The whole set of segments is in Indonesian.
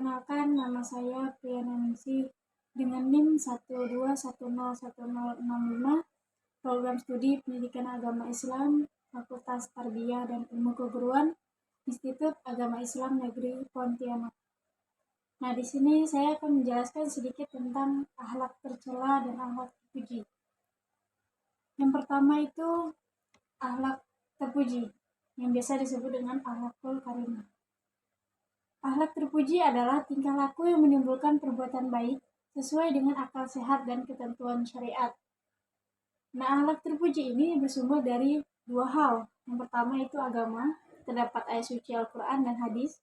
Perkenalkan, nama saya Priyaningsi dengan NIM 121010165, program studi Pendidikan Agama Islam, Fakultas Tarbiyah dan Ilmu Keguruan, Institut Agama Islam Negeri Pontianak. Nah, di sini saya akan menjelaskan sedikit tentang akhlak tercela dan akhlak terpuji. Yang pertama itu akhlak terpuji, yang biasa disebut dengan akhlakul karimah. Akhlak terpuji adalah tingkah laku yang menimbulkan perbuatan baik sesuai dengan akal sehat dan ketentuan syariat. Nah, akhlak terpuji ini bersumber dari dua hal. Yang pertama itu agama, terdapat ayat suci Al-Quran dan hadis.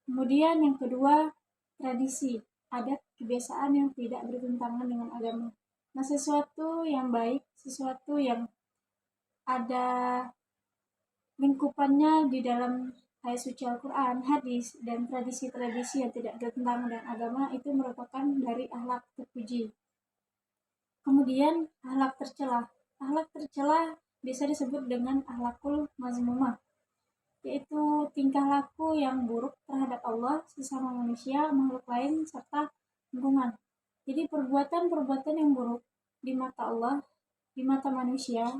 Kemudian yang kedua, tradisi, adat, kebiasaan yang tidak bertentangan dengan agama. Nah, sesuatu yang baik, sesuatu yang ada lingkupannya di dalam ayat suci Al-Quran, hadis, dan tradisi-tradisi yang tidak bertentangan dengan agama itu merupakan dari akhlak terpuji. Kemudian akhlak tercela. Akhlak tercela bisa disebut dengan akhlakul mazmumah, yaitu tingkah laku yang buruk terhadap Allah, sesama manusia, makhluk lain, serta lingkungan. Jadi perbuatan-perbuatan yang buruk di mata Allah, di mata manusia,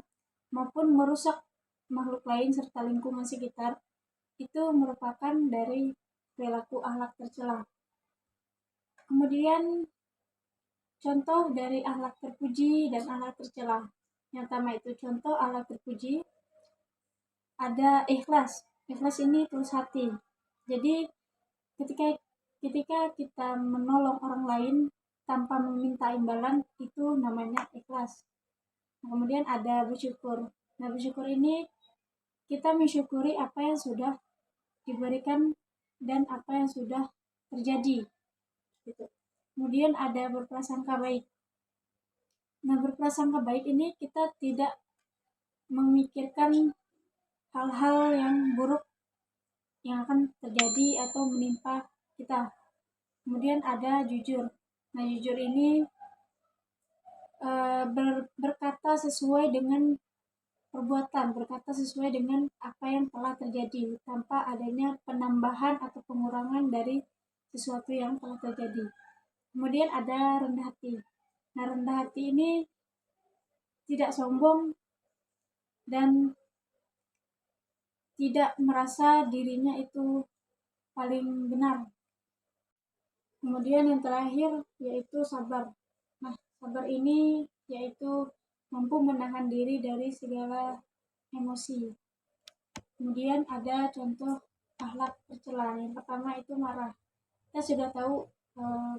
maupun merusak makhluk lain serta lingkungan sekitar, itu merupakan dari perilaku akhlak tercela. Kemudian contoh dari akhlak terpuji dan akhlak tercela. Yang pertama itu contoh akhlak terpuji, ada ikhlas. Ikhlas ini tulus hati. Jadi ketika kita menolong orang lain tanpa meminta imbalan, itu namanya ikhlas. Kemudian ada bersyukur. Nah, bersyukur ini kita mensyukuri apa yang sudah diberikan dan apa yang sudah terjadi. Gitu. Kemudian ada berprasangka baik. Nah, berprasangka baik ini kita tidak memikirkan hal-hal yang buruk yang akan terjadi atau menimpa kita. Kemudian ada jujur. Nah, jujur ini berkata sesuai dengan perbuatan, berkata sesuai dengan apa yang telah terjadi tanpa adanya penambahan atau pengurangan dari sesuatu yang telah terjadi. Kemudian ada rendah hati. Nah, rendah hati ini tidak sombong dan tidak merasa dirinya itu paling benar. Kemudian yang terakhir yaitu sabar. Nah, sabar ini yaitu mampu menahan diri dari segala emosi. Kemudian ada contoh akhlak tercela. Yang pertama itu marah. Kita sudah tahu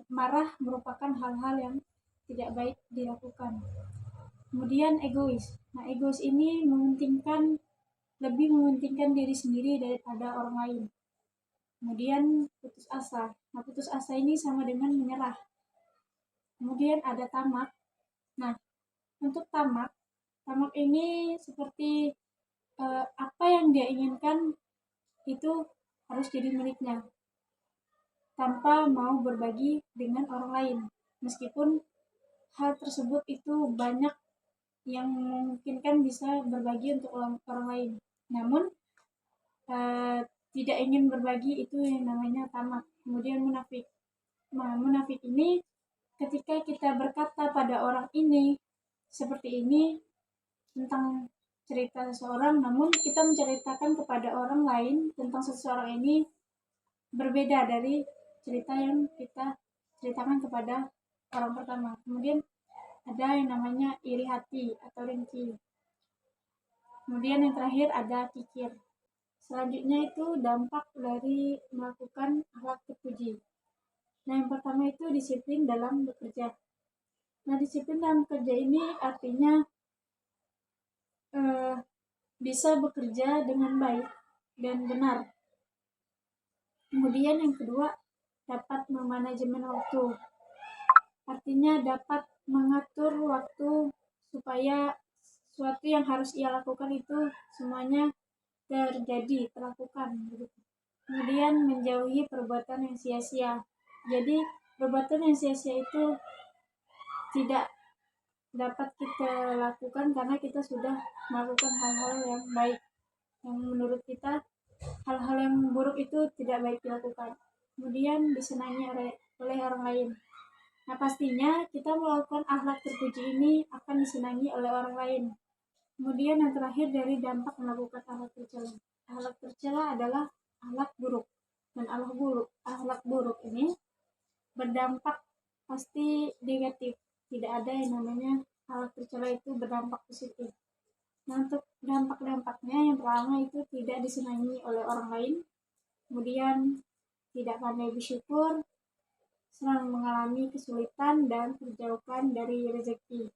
marah merupakan hal-hal yang tidak baik dilakukan. Kemudian egois. Nah, egois ini lebih mementingkan diri sendiri daripada orang lain. Kemudian putus asa. Nah, putus asa ini sama dengan menyerah. Kemudian ada tamak. Nah, untuk tamak ini seperti apa yang dia inginkan itu harus jadi miliknya, tanpa mau berbagi dengan orang lain. Meskipun hal tersebut itu banyak yang memungkinkan bisa berbagi untuk orang lain, namun tidak ingin berbagi, itu yang namanya tamak. Kemudian munafik. Nah, munafik ini ketika kita berkata pada orang ini seperti ini tentang cerita seseorang, namun kita menceritakan kepada orang lain tentang seseorang ini berbeda dari cerita yang kita ceritakan kepada orang pertama. Kemudian ada yang namanya iri hati atau dengki. Kemudian yang terakhir ada kikir. Selanjutnya itu dampak dari melakukan akhlak terpuji. Nah, yang pertama itu disiplin dalam bekerja. Nah, disiplin dalam bekerja ini artinya bisa bekerja dengan baik dan benar. Kemudian yang kedua, dapat memanajemen waktu. Artinya dapat mengatur waktu supaya sesuatu yang harus ia lakukan itu semuanya terlakukan. Kemudian menjauhi perbuatan yang sia-sia. Jadi perbuatan yang sia-sia itu tidak dapat kita lakukan karena kita sudah melakukan hal-hal yang baik. Yang menurut kita hal-hal yang buruk itu tidak baik dilakukan. kemudian disenangi oleh orang lain. Nah, pastinya kita melakukan akhlak terpuji ini akan disenangi oleh orang lain. Kemudian yang terakhir dari dampak melakukan akhlak tercela. Akhlak tercela adalah akhlak buruk. Dan akhlak buruk ini berdampak pasti negatif. Tidak ada yang namanya akhlak tercela itu berdampak positif. Nah, untuk dampak-dampaknya yang pertama itu tidak disenangi oleh orang lain. Kemudian tidak pandai bersyukur, selalu mengalami kesulitan dan terjauhkan dari rezeki.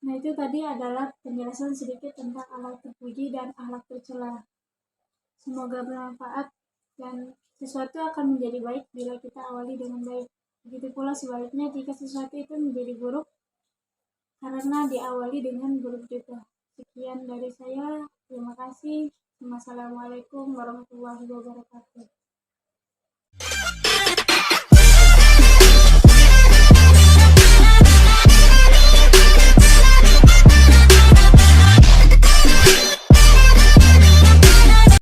Nah, itu tadi adalah penjelasan sedikit tentang akhlak terpuji dan akhlak tercela. Semoga bermanfaat dan sesuatu akan menjadi baik bila kita awali dengan baik. Begitu pula sebaliknya jika sesuatu itu menjadi buruk karena diawali dengan buruk juga. Sekian dari saya. Terima kasih. Wassalamualaikum warahmatullahi wabarakatuh.